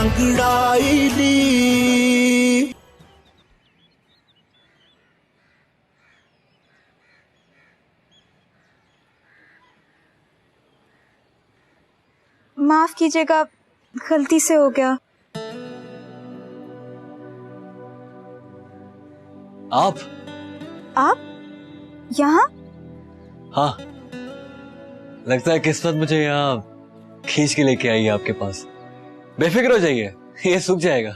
अंगड़ाई ली। माफ कीजिएगा, गलती से हो गया। आप यहाँ? हाँ, लगता है किस्मत मुझे यहाँ खींच के लेके आई है आपके पास। बेफिक्र हो जाइए, ये सूख जाएगा।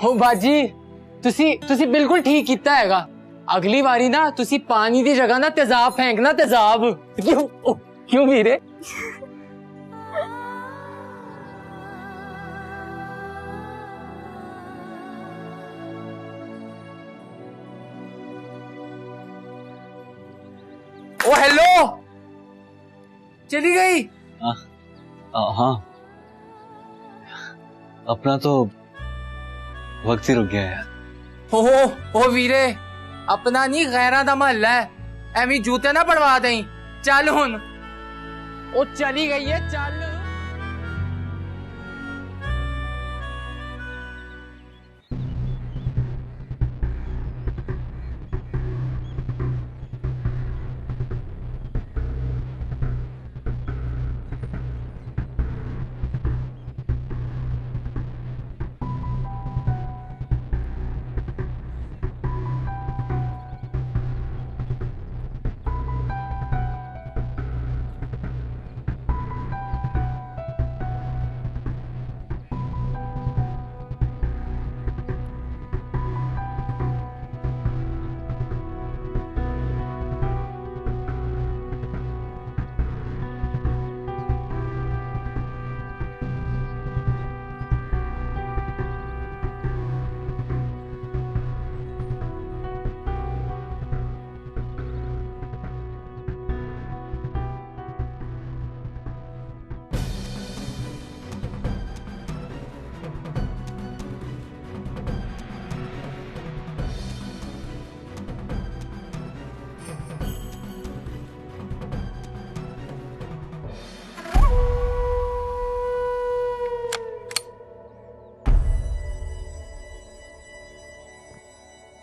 हो बाजी, तुसी बिल्कुल ठीक कीता हैगा। अगली बारी ना तुसी पानी दी जगह ना तेजाब फेंकना, तेजाब। क्यों वीरे? ओ हेलो, चली गई? हाँ, अपना तो वक्त ही रुक गया यार। ओ वीरे, अपना नहीं गैरा दा महल्ला है, एवी जूते ना पड़वा दें। चल हुन, ओ चली गई है, चल।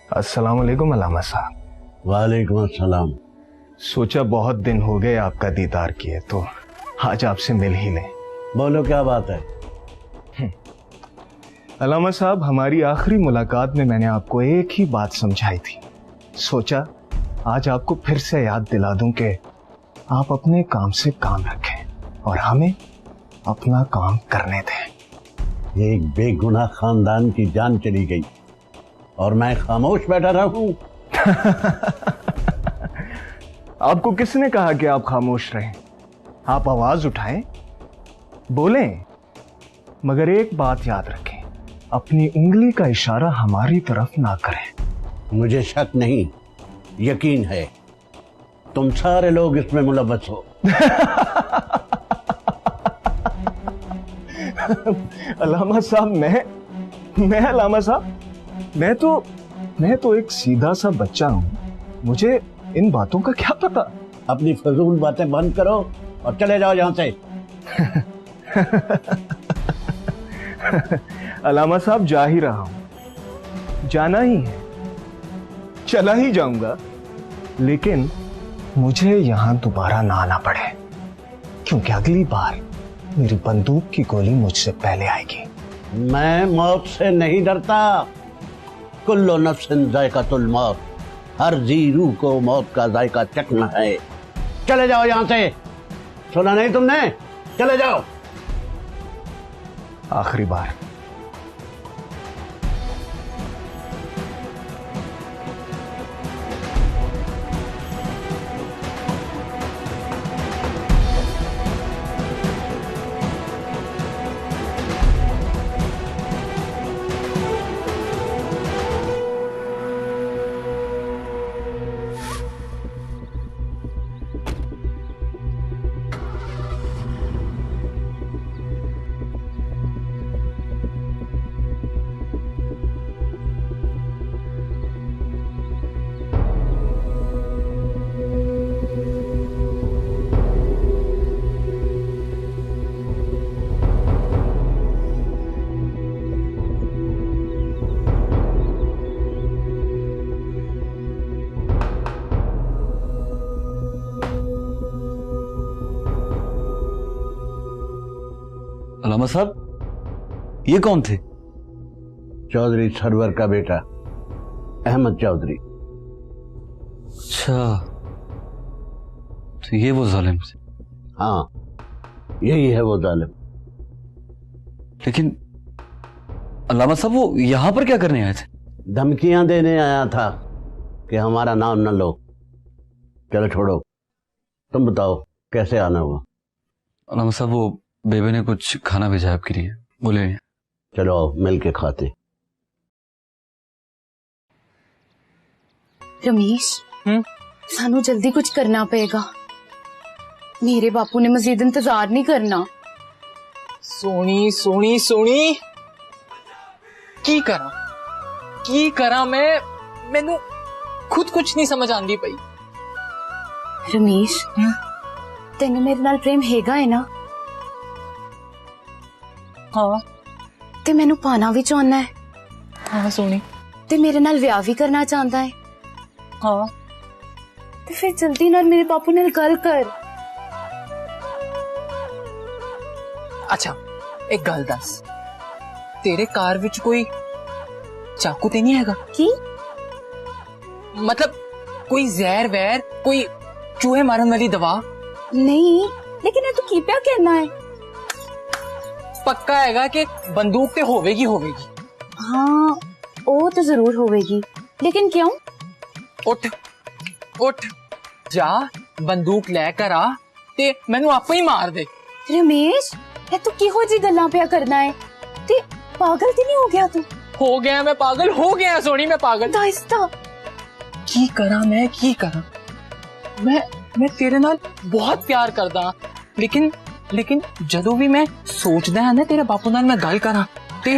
अस्सलाम वालेकुम अलामा साहब। वालेकुम अस्सलाम। सोचा बहुत दिन हो गए आपका दीदार किए, तो आज आपसे मिल ही लें। बोलो क्या बात है? अलामा साहब, हमारी आखिरी मुलाकात में मैंने आपको एक ही बात समझाई थी। सोचा आज आपको फिर से याद दिला दूं कि आप अपने काम से काम रखें और हमें अपना काम करने दें। एक बेगुनाह खानदान की जान चली गई और मैं खामोश बैठा रहूं। आपको किसने कहा कि आप खामोश रहें? आप आवाज उठाएं, बोलें, मगर एक बात याद रखें, अपनी उंगली का इशारा हमारी तरफ ना करें। मुझे शक नहीं, यकीन है, तुम सारे लोग इसमें मुलव्वस हो। अलामा साहब, मैं अलामा साहब, मैं तो एक सीधा सा बच्चा हूं, मुझे इन बातों का क्या पता। अपनी फजूल बातें बंद करो और चले जाओ यहां से। अलामा साहब, जा ही रहा हूं, जाना ही है, चला ही जाऊंगा, लेकिन मुझे यहां दोबारा ना आना पड़े, क्योंकि अगली बार मेरी बंदूक की गोली मुझसे पहले आएगी। मैं मौत से नहीं डरता। कुल्लो नफ्सिन जायकातुल मौत, हर जी रूह को मौत का जायका चखना है। चले जाओ यहां से, सुना नहीं तुमने? चले जाओ। आखिरी बार। अलामा साहब, ये कौन थे? चौधरी सरवर का बेटा अहमद चौधरी। अच्छा, तो ये वो जालिम थे। हाँ, यही है वो जालिम। लेकिन अलामा साहब, वो यहां पर क्या करने आए थे? धमकियां देने आया था कि हमारा नाम न लो। चलो छोड़ो, तुम बताओ कैसे आना हुआ? अलामा साहब, वो बेबे ने कुछ खाना भेजा है आपके लिए, बोले। चलो आओ मिल के खाते। रमेश, सानू जल्दी कुछ करना पड़ेगा। मेरे बापू ने मजीद इंतजार नहीं करना। सोनी सोनी सोनी, की करा मैनू खुद कुछ नहीं समझ आंदी पई। रमेश, तेन मेरे नाल प्रेम हैगा है ना? हाँ ते मैनू पाना भी चाहना है। हाँ सोनी। ते मेरे नाल ब्याह भी करना चाहता है। हाँ, ते फिर जल्दी नाल मेरे बापू नाल गल कर। अच्छा एक गल दस, तेरे कार विच कोई चाकू ते नहीं हैगा? की मतलब कोई जहर वैर, कोई चूहे मारन वाली दवा? नहीं, लेकिन तू की प्या कहना है? पक्का हैगा कि बंदूक ते होवेगी? हाँ, वो तो जरूर होवेगी, लेकिन क्यों? उठ जा, बंदूक लेकर आ ते मैनू आपे ही मार दे। रमेश, तू किहो जी गल्लां पिया करना है? ते पागल ते नहीं हो गया तू? हो गया मैं पागल, हो गया सोनी मैं पागल। दाइस्ता की करा मैं तेरे नाल बहुत प्यार करदा, लेकिन जदों भी मैं सोचदा है ना तेरे बापू नाल मैं गल करा ते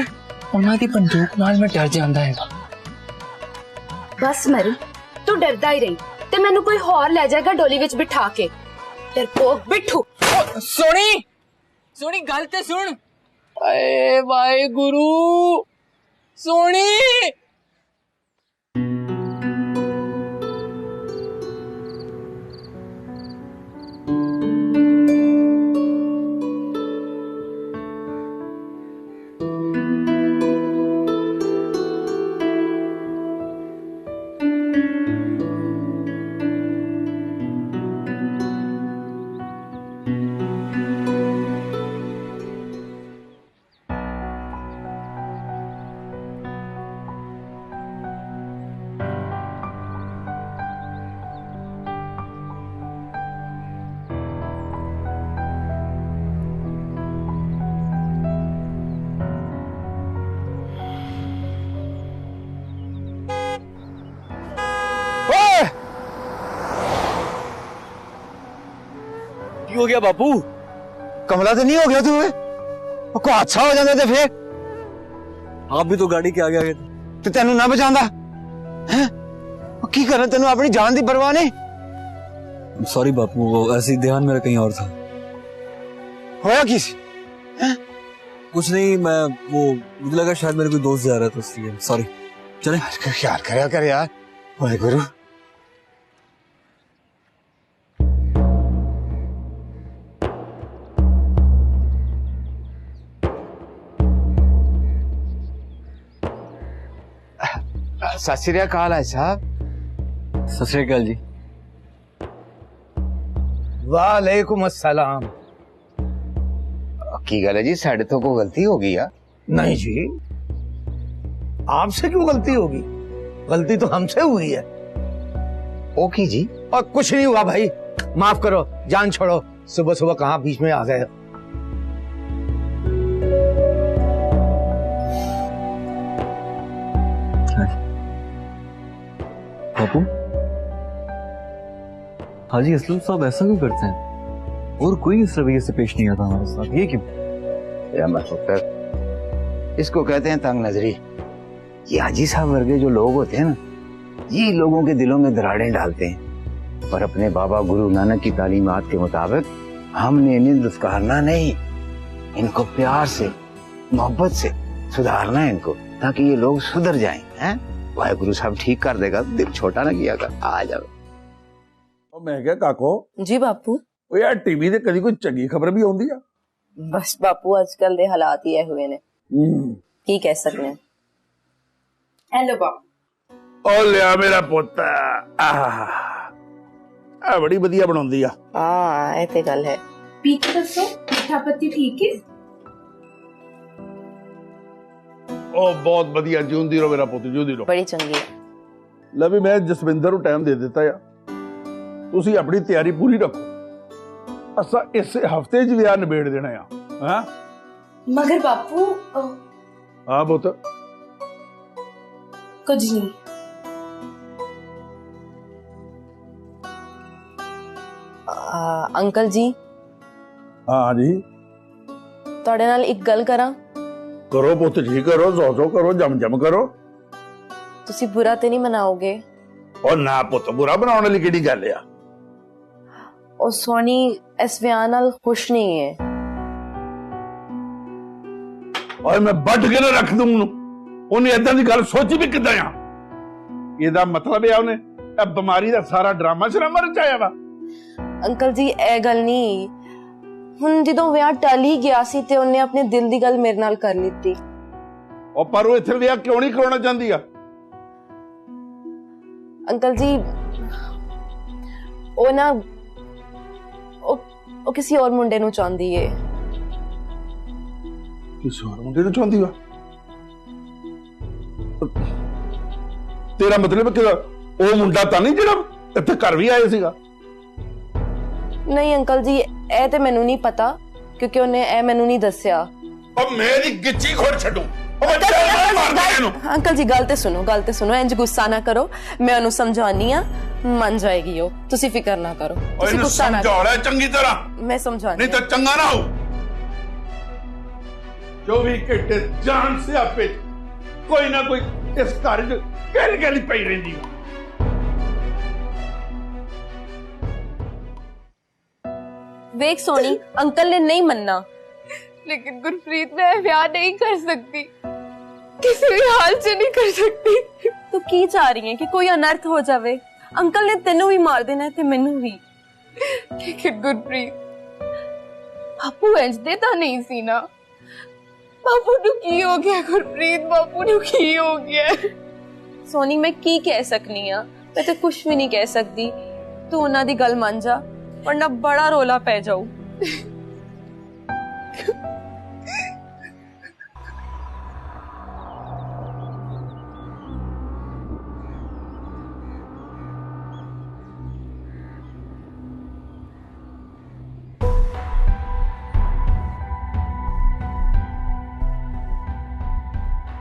उन्हां दी बंदूक नाल मैं डर जांदा है। बस मरी, तू डरदा ही रही ते मैनू कोई होर ले जाएगा डोली विच बिठा के। डरपोक बिट्ठू। सोनी गल ते सुन। अरे भाई गुरु सोनी। हो गया बापू? कमला तो नहीं हो गया तुम्हें? को अच्छा हो जाता थे फिर? आप भी तो गाड़ी के आगे आ गए थे। तो तेनू ना बचांदा हैं? की करना, तेनू अपनी जान दी परवाह नहीं? सॉरी बापू, वो ऐसे ही ध्यान मेरा कहीं और था। होया किसी? कुछ नहीं, मुझे लगा शायद मेरे कोई दोस्त जा रहा था इसलिए। सॉरी। चले ख्याल करया कर यार। वाहे गुरु। सत श्री अकाल है साहब। सत श्री अकाल जी। वालेकुम अस्सलाम। की गल है जी, साढ़े तो को गलती हो गई है? नहीं जी, आपसे क्यों गलती होगी? गलती तो हमसे हुई है। ओके जी। और कुछ नहीं हुआ भाई, माफ करो, जान छोड़ो। सुबह सुबह कहाँ बीच में आ गए। बापू, हाजी असलम साहब ऐसा क्यों करते हैं? और कोई इस रवैये से पेश नहीं आता हमारे साथ, ये क्यों? इसको कहते हैं तंग नजरी। ये हाजी साहब वर्गे जो लोग होते हैं ना, ये लोगों के दिलों में दरारें डालते हैं। पर अपने बाबा गुरु नानक की तालीमात के मुताबिक हमने इन्हें दुस्कारना नहीं, इनको प्यार से मोहब्बत से सुधारना है इनको, ताकि ये लोग सुधर जाएं। हैं? वाहेगुरु साहब ठीक कर देगा, दिल छोटा ना किया कर। आ जाओ। मैं क्या काको जी बापू। ਉਹ ਯਾਰ ਟੀਵੀ ਤੇ ਕਦੀ ਕੋਈ ਚੰਗੀ ਖਬਰ ਵੀ ਆਉਂਦੀ ਆ? बस बापू अजकल दे हालात ही हुए ने की कह सकने। हेलो बापू। ओ लिया मेरा पुੱਤ आ बड़ी बढ़िया बनाउंदी आ। हां ਇਹ ਤੇ ਗੱਲ ਹੈ। पी के दसो मीठा पत्ती ठीक है? ओ बहुत बढ़िया जिउंदी रहो मेरा पुੱਤ जिउंदी रहो। बड़ी चंगी है। ਲੈ ਵੀ ਮੈਂ ਜਸਵਿੰਦਰ ਨੂੰ ਟਾਈਮ ਦੇ ਦਿੱਤਾ ਆ, ਤੁਸੀਂ ਆਪਣੀ ਤਿਆਰੀ ਪੂਰੀ ਰੱਖੋ। ਅਸਾਂ ਇਸ ਹਫਤੇ 'ਚ ਵਿਆਹ ਨਿਬੇੜ ਦੇਣਾ ਆ। ਹਾਂ मगर बापू ਹਾਂ ਪੁੱਤ कुछ नहीं। अंकल जी ਹਾਂ ਜੀ ਤੁਹਾਡੇ ਨਾਲ ਇੱਕ ਗੱਲ ਕਰਾਂ। ਕਰੋ ਪੁੱਤ ਜੀ ਕਰੋ, ਜ਼ੋ ਕਰੋ, ਜਮ ਕਰੋ। ਤੁਸੀਂ ਬੁਰਾ ਤੇ ਨਹੀਂ ਮਨਾਓਗੇ? ਉਹ ਨਾ ਪੁੱਤ ਬੁਰਾ ਬਣਾਉਣ ਵਾਲੀ ਕਿਹੜੀ ਗੱਲ ਆ। ਉਹ ਸੋਨੀ ਇਸ ਵਿਆਹ ਨਾਲ ਖੁਸ਼ ਨਹੀਂ ਹੈ। ਓਏ ਮੈਂ ਵੱਢ ਕੇ ਨਾ ਰੱਖ ਦੂੰ ਉਹਨੂੰ। ਉਹਨੇ ਏਦਾਂ ਦੀ ਗੱਲ ਸੋਚੀ ਵੀ ਕਿੱਦਾਂ ਆ। ਇਹਦਾ ਮਤਲਬ ਇਹ ਉਹਨੇ ਇਹ ਬਿਮਾਰੀ ਦਾ ਸਾਰਾ ਡਰਾਮਾ ਸ਼ਰਾਮਾ ਰਚਾਇਆ ਵਾ। ਅੰਕਲ ਜੀ ਇਹ ਗੱਲ ਨਹੀਂ, ਹੁਣ ਜਦੋਂ ਵਿਆਹ ਟਲ ਹੀ ਗਿਆ ਸੀ ਤੇ ਉਹਨੇ ਆਪਣੇ ਦਿਲ ਦੀ ਗੱਲ ਮੇਰੇ ਨਾਲ ਕਰ ਲਿੱਤੀ। ਉਹ ਪਰ ਉਹ ਇੱਥੇ ਵਿਆਹ ਕਿਉਂ ਨਹੀਂ ਕਰਾਉਣਾ ਚਾਹੁੰਦੀ ਆ? अंकल जी ਉਹ ਨਾ ਉਹ ਕਿਸੇ ਹੋਰ ਮੁੰਡੇ ਨੂੰ ਚਾਹੁੰਦੀ ਏ। ਕਿਸੇ ਹੋਰ ਮੁੰਡੇ ਨੂੰ ਚਾਹੁੰਦੀ ਆ? ਤੇਰਾ ਮਤਲਬ ਕਿ ਉਹ ਮੁੰਡਾ ਤਾਂ ਨਹੀਂ ਜਿਹੜਾ ਇੱਥੇ ਘਰ ਵੀ ਆਇਆ ਸੀਗਾ? ਨਹੀਂ ਅੰਕਲ ਜੀ ਇਹ ਤੇ ਮੈਨੂੰ ਨਹੀਂ ਪਤਾ ਕਿਉਂਕਿ ਉਹਨੇ ਇਹ ਮੈਨੂੰ ਨਹੀਂ ਦੱਸਿਆ। ਉਹ ਮੇਰੀ ਗਿੱਚੀ ਖੋੜ ਛੱਡੂ। अंकल जी गल ते सुनो इंज गुस्सा ना करो, मैं उन्हें समझानी आ, मन जाएगी वो, तुसी फिक्र ना करो। तुसी गुस्सा ना करो। चंगी तरह मैं समझानी नहीं तो चंगा ना हो। 24 घंटे जान से आपे कोई ना कोई इस घर च गहली पई रहिंदी है। वेख सोनी अंकल ने नहीं मनना। लेकिन गुरप्रीत मैं ब्याह नहीं कर सकती, किसी भी हाल से नहीं कर सकती। तो की चाह रही है कि कोई अनर्थ हो जावे? अंकल ने तेनू भी मार देना है ते मैनू भी। लेकिन गुरप्रीत बापू इंजदे तां नहीं सी ना। बापू नू की हो गया गुरप्रीत, बापू नू की हो गया? सोनी मैं की कह सकनी आ, मैं ते कुछ भी नहीं कह सकती। तू उन्हां दी गल मान जा वरना बड़ा रोला पै जाऊ।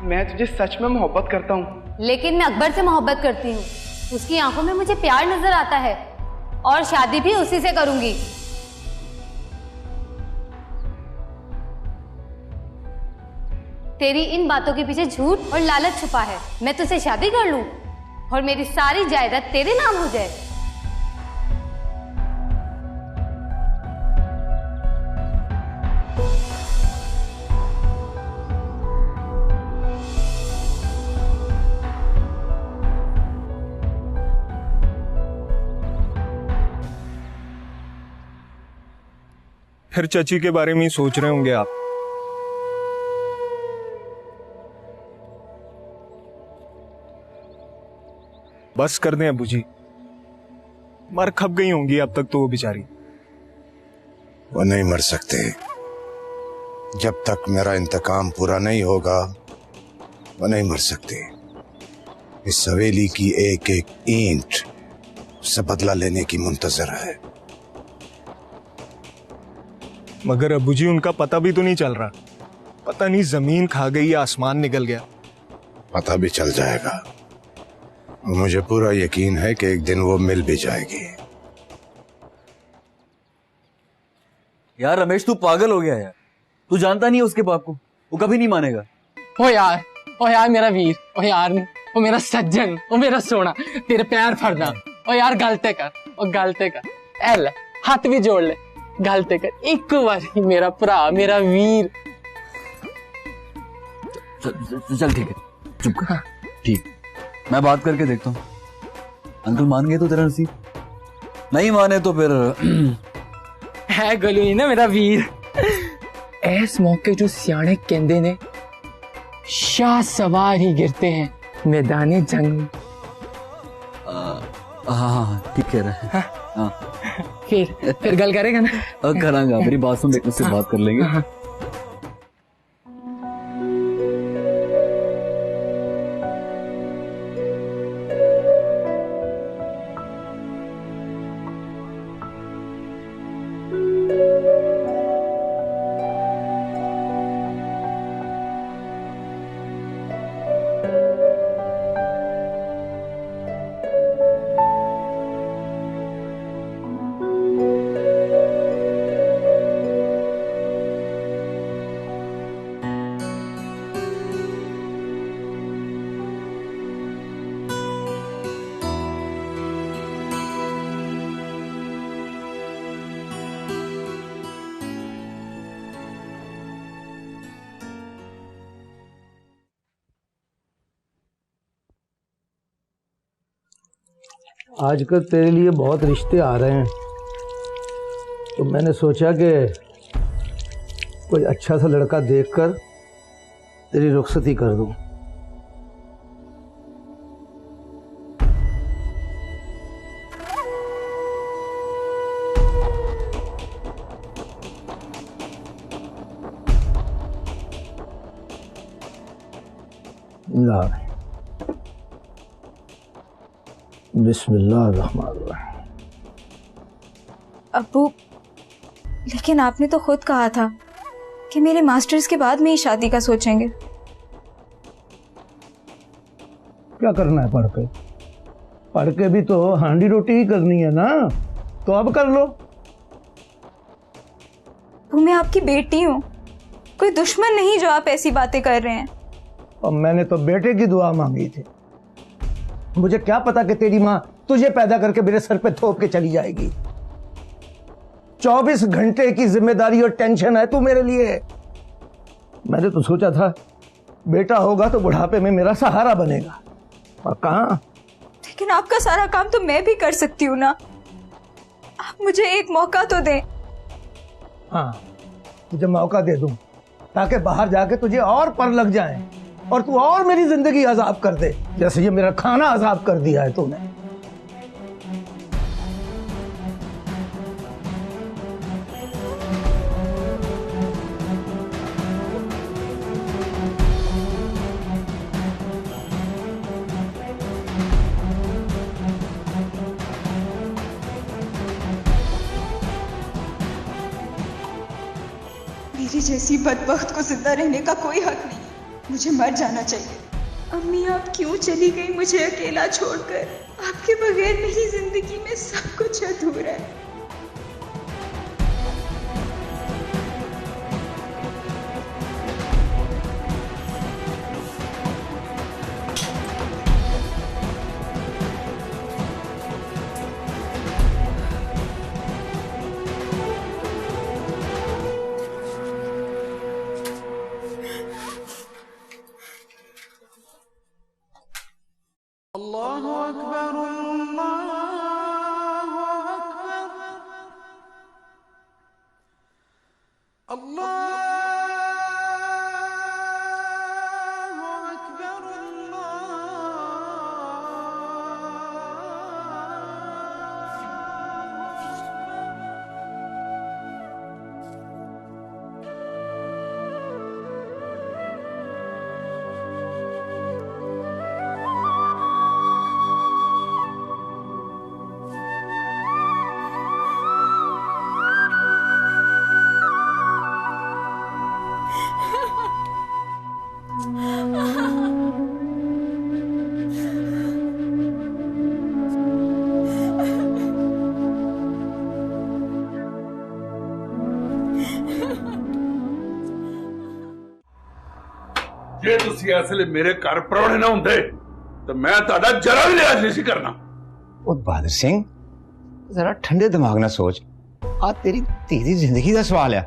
मैं तुझे सच में मोहब्बत करता हूँ। लेकिन मैं अकबर से मोहब्बत करती हूँ, उसकी आंखों में मुझे प्यार नजर आता है और शादी भी उसी से करूंगी। तेरी इन बातों के पीछे झूठ और लालच छुपा है। मैं तुझसे शादी कर लूं और मेरी सारी जायदाद तेरे नाम हो जाए। फिर चाची के बारे में ही सोच रहे होंगे आप। बस कर दें अबू जी, मर खप गई होंगी अब तक तो वो बेचारी। वो नहीं मर सकते, जब तक मेरा इंतकाम पूरा नहीं होगा वो नहीं मर सकते। इस हवेली की एक एक ईंट उससे बदला लेने की मुंतजर है। मगर अबू जी उनका पता भी तो नहीं चल रहा। पता नहीं जमीन खा गई या आसमान निकल गया। पता भी चल जाएगा, मुझे पूरा यकीन है कि एक दिन वो मिल भी जाएगी। यार रमेश तू पागल हो गया यार, तू जानता नहीं है उसके बाप को, वो कभी नहीं मानेगा। ओ यार मेरा वीर, ओ यार ओ मेरा सज्जन, ओ मेरा सोना, तेरे पैर फड़ना। ओ यार गलते कर एल हाथ भी जोड़ ले, गलते कर एक बार मेरा भरा मेरा वीर। चल ठीक है, चुप कर। ठीक, मैं बात करके देखता हूँ। अंकल मान गए तो तेरा नसीब, नहीं माने तो फिर है गोलू ना मेरा वीर। ऐस मौके जो सियाने कहंदे ने शाह सवार ही गिरते हैं मैदाने जंग में। हाँ ठीक कह रहा है। हाँ फिर गल करेगा ना? करांगा, मेरी बात सुन, एक से बात कर लेंगे। हाँ। आजकल तेरे लिए बहुत रिश्ते आ रहे हैं, तो मैंने सोचा कि कोई अच्छा सा लड़का देखकर तेरी रुखसती कर दूं। बिस्मिल्लाहिर्रहमानिर्रहीम। अब्बू, लेकिन आपने तो खुद कहा था कि मेरे मास्टर्स के बाद में ही शादी का सोचेंगे। क्या करना है पढ़ के? पढ़ के भी तो हांडी रोटी ही करनी है ना, तो अब कर लो। वो मैं आपकी बेटी हूँ, कोई दुश्मन नहीं जो आप ऐसी बातें कर रहे हैं। और मैंने तो बेटे की दुआ मांगी थी। मुझे क्या पता कि तेरी माँ तुझे पैदा करके मेरे सर पे थोप के चली जाएगी। 24 घंटे की जिम्मेदारी और टेंशन है तू मेरे लिए। मैंने तो सोचा था बेटा होगा तो बुढ़ापे में मेरा सहारा बनेगा, और कहाँ। लेकिन आपका सारा काम तो मैं भी कर सकती हूँ ना। आप मुझे एक मौका तो दें। हाँ, तुझे मौका दे दूं ताकि बाहर जाके तुझे और पर लग जाए और तू और मेरी जिंदगी अजाब कर दे, जैसे ये मेरा खाना अजाब कर दिया है तूने। मेरी जैसी बदबख्त को जिंदा रहने का कोई हक नहीं, मुझे मर जाना चाहिए। अम्मी, आप क्यों चली गई मुझे अकेला छोड़कर? आपके बगैर मेरी जिंदगी में सब कुछ अधूरा है। ਜੇ ਤੁਸੀਂ ਅਸਲੇ ਮੇਰੇ ਘਰ ਪਰੌਣੇ ਨਾ ਹੁੰਦੇ ਤਾਂ ਮੈਂ ਤੁਹਾਡਾ ਜਰਾ ਵੀ ਲਿਹਾਜ਼ ਨਹੀਂ ਸੀ ਕਰਨਾ। ਉਹ ਬਹਾਦਰ ਸਿੰਘ, जरा ठंडे दिमाग ना सोच। आ तेरी धी दी जिंदगी दा सवाल है।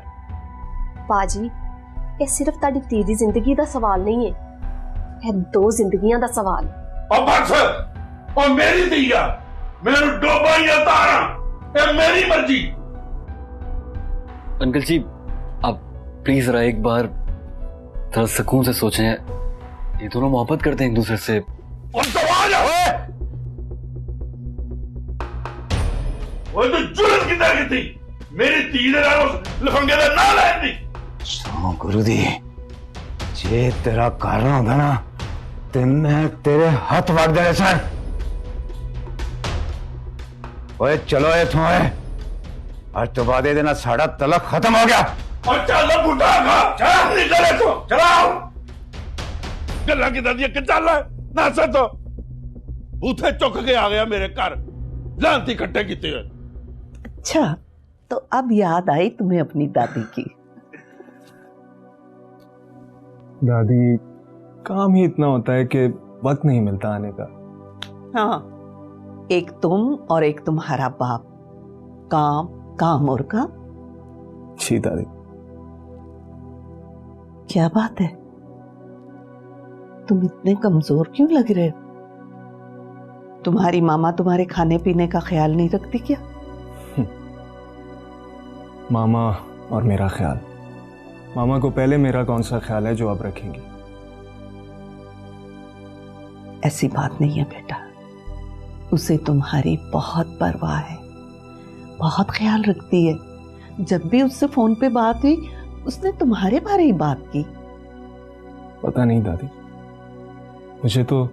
पाजी, ये सिर्फ ताड़ी धी दी जिंदगी दा सवाल नहीं है, ये दो जिंदगियां दा सवाल है। और बस, और मेरी धी आ, मेनू डोबा या तारा, ये मेरी मर्जी। अंकल जी, अब प्लीज जरा एक बार थोड़ा सुकून से सोचें, ये दोनों मोहब्बत करते हैं एक दूसरे से। वो तो जुल्म कितना की थी मेरी धी दे नाल उस लफंगे दा नाम लेन दी। सो गुरु दी जे तेरा कारण होगा ना ते मैं तेरे हाथ वड़ देने सर। ओए चलो इथों आज तो बाद देना साड़ा तलक खत्म हो गया। और चलो बुढ़ा खा चल निकले तो चलाओ गल्ला की दादी कि चल ना तो बूथे चुक के आ गया मेरे घर लांती कट्टे कीते हुए। अच्छा तो अब याद आई तुम्हें अपनी दादी की। दादी काम ही इतना होता है कि वक्त नहीं मिलता आने का। हाँ एक तुम और एक तुम्हारा बाप, काम काम और काम। जी दादी। क्या बात है, तुम इतने कमजोर क्यों लग रहे हो? तुम्हारी मामा तुम्हारे खाने पीने का ख्याल नहीं रखती क्या? मामा और मेरा ख्याल, मामा को पहले मेरा कौन सा ख्याल है जो आप रखेंगी? ऐसी बात नहीं है बेटा, उसे तुम्हारी बहुत परवाह है, बहुत ख्याल रखती है। जब भी उससे फोन पे बात हुई उसने तुम्हारे बारे ही बात की। पता नहीं दादी, मुझे तो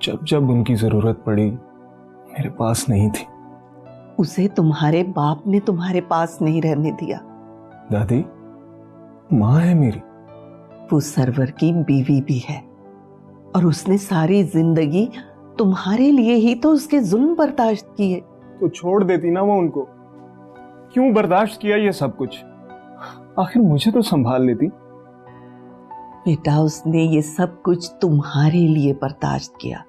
जब जब उनकी जरूरत पड़ी मेरे पास नहीं थी। उसे तुम्हारे बाप ने तुम्हारे पास नहीं रहने दिया। दादी माँ है मेरी। वो सरवर की बीवी भी है और उसने सारी जिंदगी तुम्हारे लिए ही तो उसके जुल्म बर्दाश्त किए। तो छोड़ देती ना वो उनको, क्यों बर्दाश्त किया ये सब कुछ? आखिर मुझे तो संभाल लेती। बेटा उसने ये सब कुछ तुम्हारे लिए बर्दाश्त किया,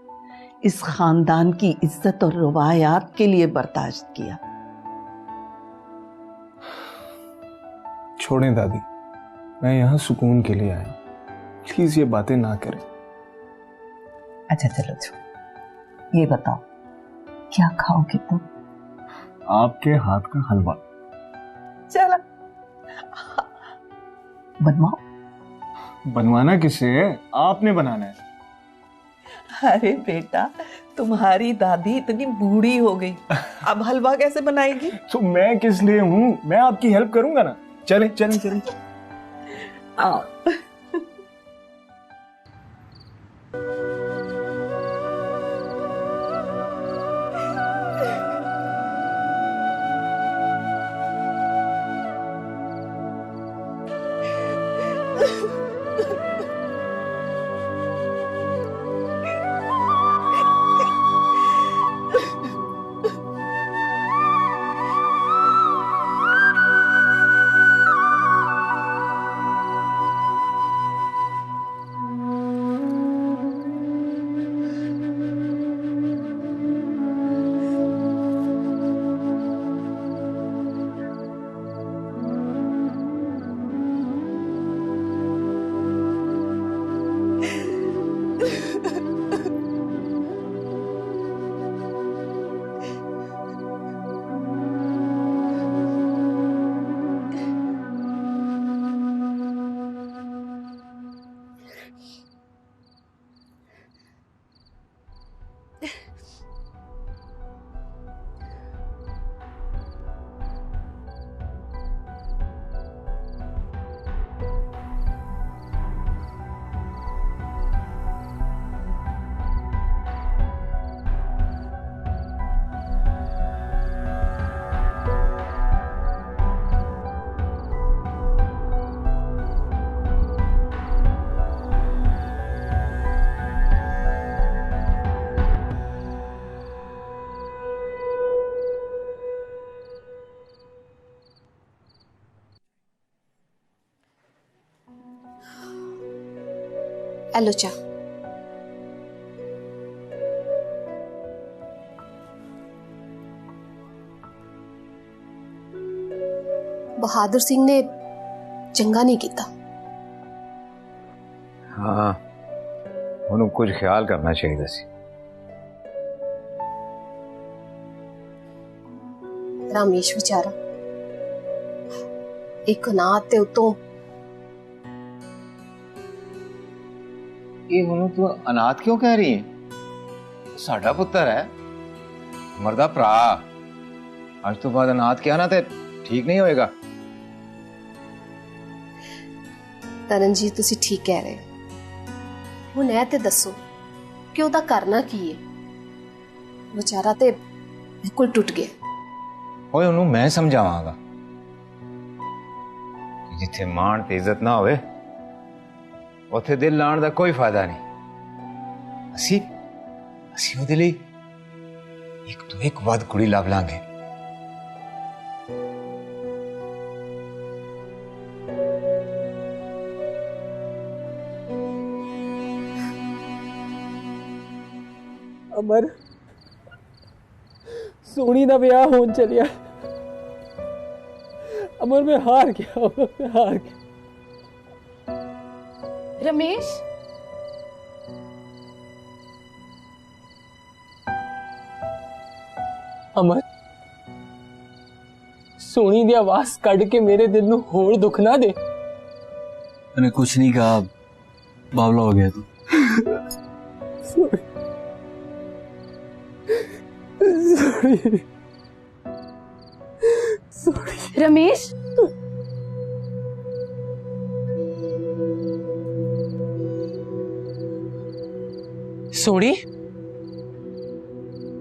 इस खानदान की इज्जत और रवायात के लिए बर्दाश्त किया। छोड़ें दादी, मैं यहाँ सुकून के लिए आया, प्लीज ये बातें ना करें। अच्छा चलो छोड़, ये बताओ क्या खाओगे तुम? आपके हाथ का हलवा। चलो बनवाओ। बनवाना किसे है? आपने बनाना है। अरे बेटा तुम्हारी दादी इतनी बूढ़ी हो गई, अब हलवा कैसे बनाएगी? तो मैं किस लिए हूँ, मैं आपकी हेल्प करूंगा ना। चले चले चले आओ। हेलो चा। बहादुर सिंह ने चंगा नहीं किया। हाँ उन्होंने कुछ ख्याल करना चाहिए सी। रमेश बेचारा एक अनाथ ते उतों ये हुनू तू अनाथ क्यों कह रही है? साडा पुत्र है, मरदा भरा। आज तो बाद अनाथ क्या ना ते ठीक नहीं होएगा। तरन जी तुसी ठीक कह रहे हुण ऐ ते दसो कि ओदा करना की है? बेचारा ते बिल्कुल टुट गया। ओए उन्होंने मैं समझावांगा। जिथे मान ते इज्जत ना होवे उथे दिल लाण दा कोई फायदा नहीं। असी ओदे लई एक तो एक वध कुड़ी लभ लांगे। अमर सोनी दा ब्याह होन चलिया। अमर मैं हार गया, मैं हार गया। रमेश अमर सोनी दी आवाज कढ़ के मेरे दिल नू होर दुख ना दे। मैंने कुछ नहीं कहा, बावला हो गया तू। रमेश सोनी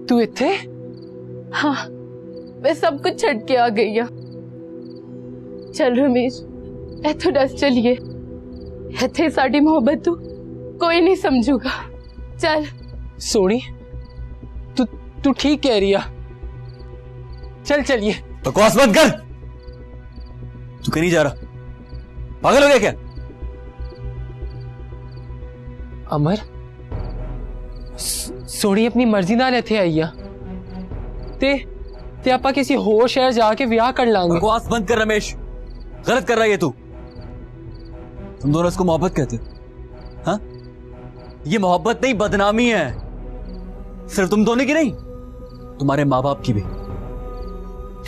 तू इत्थे? हाँ मैं सब कुछ छड़ के आ गई हूँ। चल रमेश इथों दस चलिए, इथे साडी मोहब्बत तू कोई नहीं समझूगा। चल सोनी तू ठीक कह रही है, चल चलिए। बकवास बंद कर। तू कहीं नहीं जा रहा, पागल हो गया क्या? अमर सोनी अपनी मर्जी नाल इत्थे आई आ ते आपां किसी होर शहर जाके ब्याह कर लांगे। बकवास बंद कर रमेश, गलत कर रहा है ये तू। तुम दोनों इसको मोहब्बत कहते हो? हाँ ये मोहब्बत नहीं बदनामी है, सिर्फ तुम दोनों की नहीं तुम्हारे माँ बाप की भी।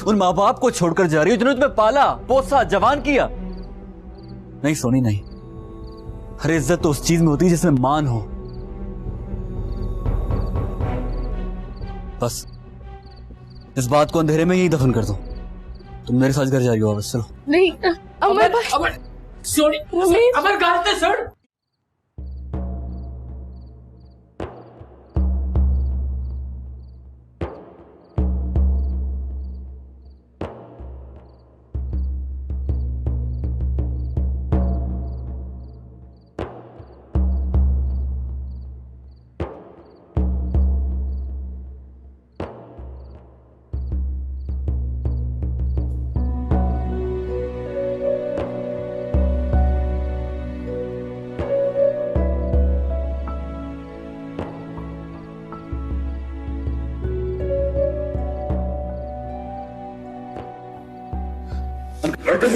उन माँ बाप को छोड़कर जा रही हो जिन्होंने तुम्हें पाला पोसा जवान किया। नहीं सोनी नहीं, हर इज्जत तो उस चीज में होती है जिसमें मान हो। बस इस बात को अंधेरे में यही दफन कर दो। तुम मेरे साथ घर जा रही हो वापस, चलो। नहीं अमर सोनी अमर गाल ते सर।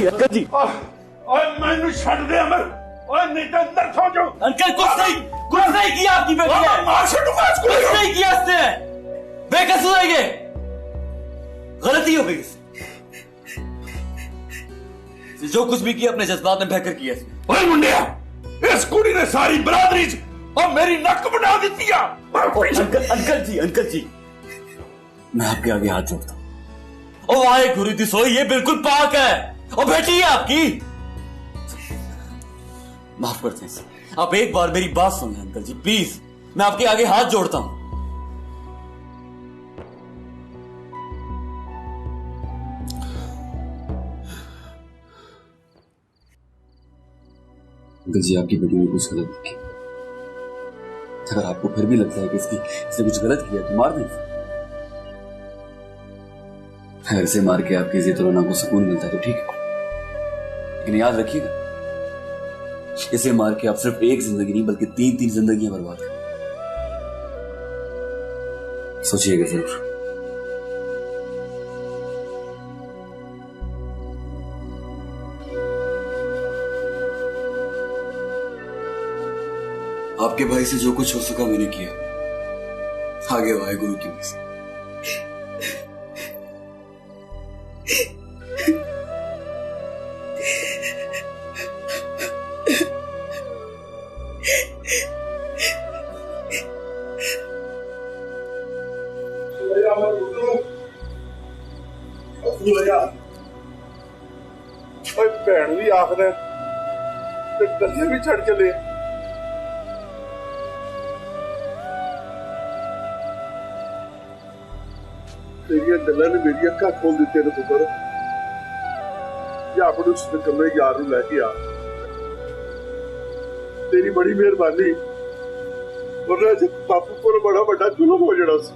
अंकल जी ओए मैनू छड़ दे अमर। ओए नहीं तो अंदर सो जाओ। अंकल कुछ नहीं किया आपकी बेटी ने। मार छूटूंगा इसको। कुछ नहीं किया इसने, बेकसूर है ये, गलती हो गई। जो कुछ भी किया अपने जज्बात में बहकर किया इसने। ओए मुंडिया, इस कुड़ी ने सारी बरादरी और मेरी नक बना दी थी। अंकल जी मैं आपके आगे हाथ जोड़ता हूं। ओ वाहे गुरु दी सोई, ये बिल्कुल पाक है और बेटी है आपकी। माफ करते हैं, आप एक बार मेरी बात सुनिए अंकल जी प्लीज, मैं आपके आगे हाथ जोड़ता हूं। अंकल जी आपकी बेटी ने कुछ गलत नहीं किया। अगर आपको फिर भी लगता है कि इसने कुछ गलत किया तो मार दें। ऐसे मार के आपकी इज्जत रोना को सुकून मिलता तो ठीक है, लेकिन याद रखिएगा इसे मार के आप सिर्फ एक जिंदगी नहीं बल्कि 3 जिंदगियां बर्बाद कर। सोचिएगा जरूर। आपके भाई से जो कुछ हो सका मैंने किया। आगे वाहे गुरु की मर्जी। भैन भी आखर कलिया भी छड़ चले। तेरिया गल्लां ने मेरी अक्खां खोल दित्तियां ने पुत्तर। या अपने उस निकम्मे यार नूं लैके आ। तेरी बड़ी मेहरबानी, वरना अज बापू पर बड़ा बड़ा जुल्म हो जाना सी।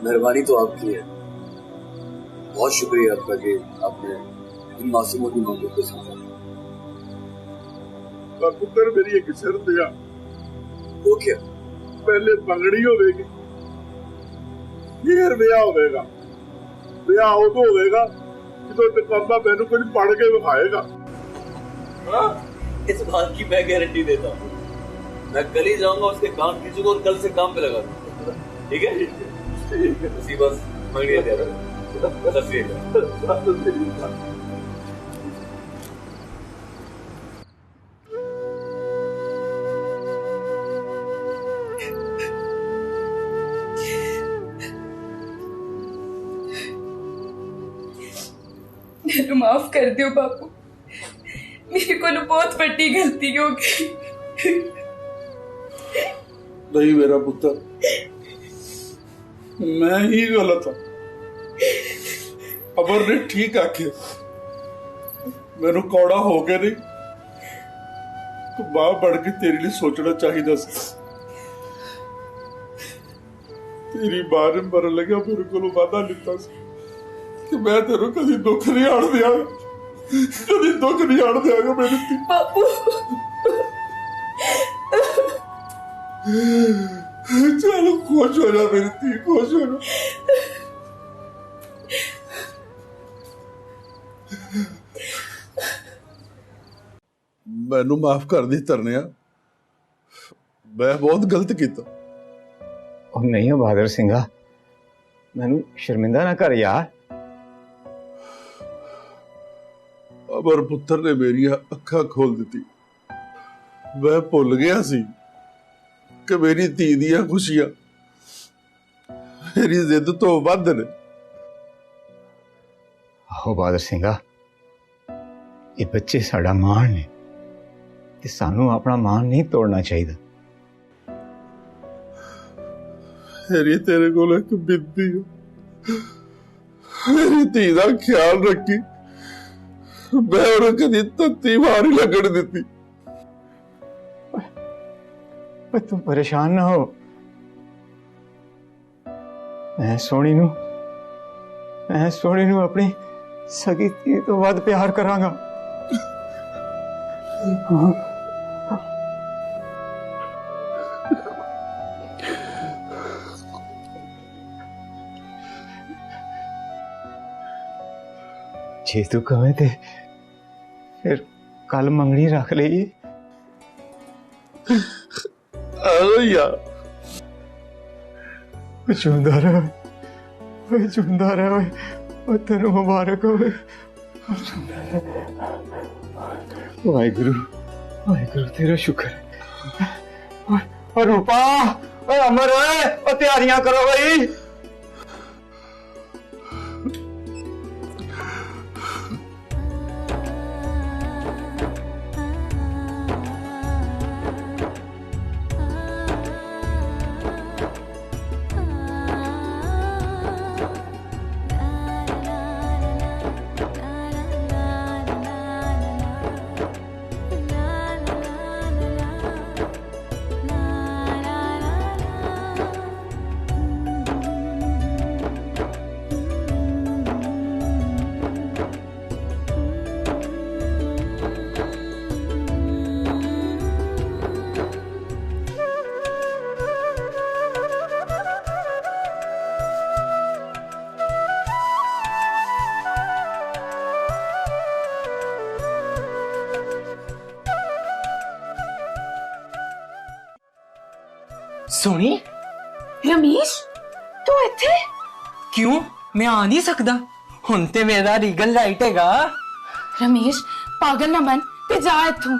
मेहरबानी तो आपकी है, बहुत शुक्रिया आपका कि आपने इन मासूमों की मोहब्बत को समझा। पुत्र मेरी एक शर्त है। वो क्या? पहले मंगनी होगी, फिर ब्याह होगा। ब्याह उदो होगा जो निकम्मा मैनू कुछ पढ़ के विखाएगा। इस बात की मैं गारंटी देता हूँ। मैं कल ही जाऊंगा, उसके काम खींचूंगा और कल से काम पे लगा दूंगा। ठीक है? उसी बस मंगनी दे रहा। मेनू माफ कर दियो बापू, मेरे को बहुत बड़ी गलती हो गई। नहीं मेरा पुत्र, मैं ही गलत हूं। अमर ने ठीक आखे, मैनू कौड़ा हो गया नहीं तो मां बढ़ के तेरे लिए सोचना चाहिए। तेरी मां ने मरन लगा मेरे को वादा लिता कि मैं तेरे कभी दुख नहीं आड़ दियागा, कभी दुख नहीं आड़ दियागा मेरी धी। बापू चलो खुश हो जा मेरी धी, खुश हो जा। मैनू माफ कर दी तरनिया, मैं बहुत गलत किया। नहीं हो बहादुर सिंघा, मैनू शर्मिंदा ना कर यार। अमर पुत्र ने मेरी अखा खोल दी। मैं भुल गया सी कि मेरी धी दियां खुशियां मेरी जिद तो वध ने। आहो बहादुर सिंघा, ये बच्चे साडा मान ने ते सानू अपना मान नहीं तोड़ना चाहिए। मेरी तेरे को एक बिनती है, मेरी धी का ख्याल रखी। मैं उन्हें कभी तत्ती मारी लगन दी। तुम परेशान ना हो, मैं सोनी नू अपनी सगी धी तो वध प्यार करांगा। जे तू कहे ते फिर कल मंगनी रख ली। चुंदा रहे, तेन मुबारक हो। वाहिगुरु तेरा शुक्र है। रूपा अमर तैयारियां करो भाई। सोनी, रमेश तू इत्थे? क्यों मैं आ नहीं सकता? हुण ते मेरा रीगल राइट हैगा। रमेश पागल ना बन ते जा इत्थों।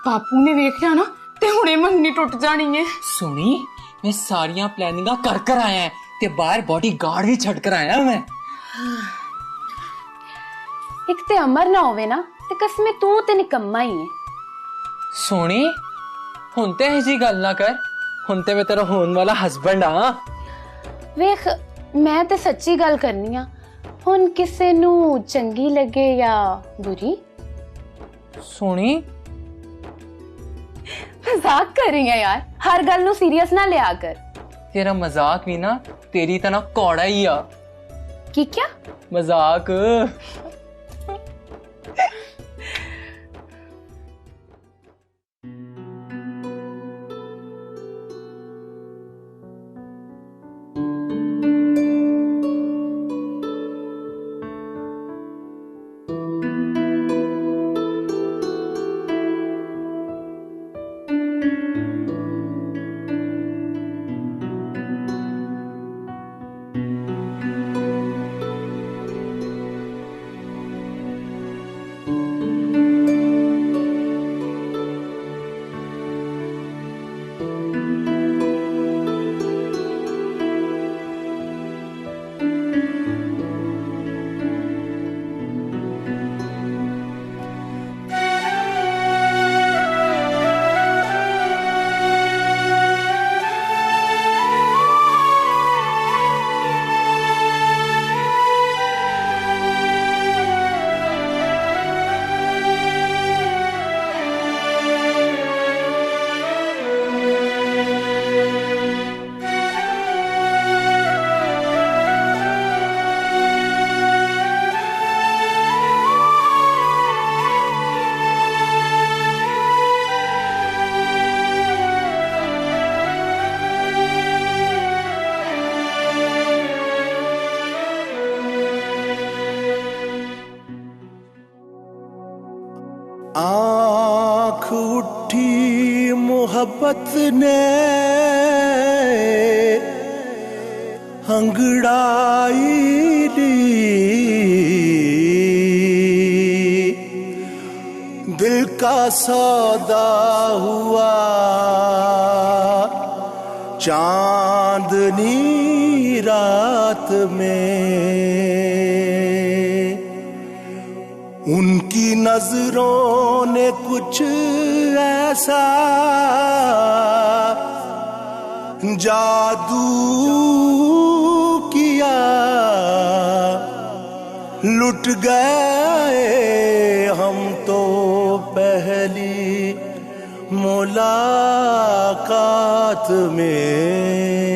बापू ने वेख लिया ना ते हुणे मंगनी टुट जानी है। सोनी मैं सारियां प्लानिंगा कर आया है ते बाहर बॉडी गार्ड भी छड़ कर आया मैं। एक ते अमर ना होवे ना ते कसमे तू ते निकम्मा ही है। सोनी हुन ते ऐसी गल ना कर, हुन ते मैं तेरा होने वाला हस्बैंड हाँ। वेख मैं ते सच्ची गल करनी आ, हुन किसे नू चंगी लगे या बुरी। सोनी मजाक कर रही है यार, हर गल नू सीरियस ना लिया कर। तेरा मजाक भी ना तेरी तना कौड़ा ही आ। की क्या मजाक? आँख उठी मोहब्बत ने अंगड़ाई ली, दिल का सौदा हुआ चांदनी रात में। उनकी नजरों ने कुछ ऐसा जादू किया, लुट गए हम तो पहली मुलाकात में।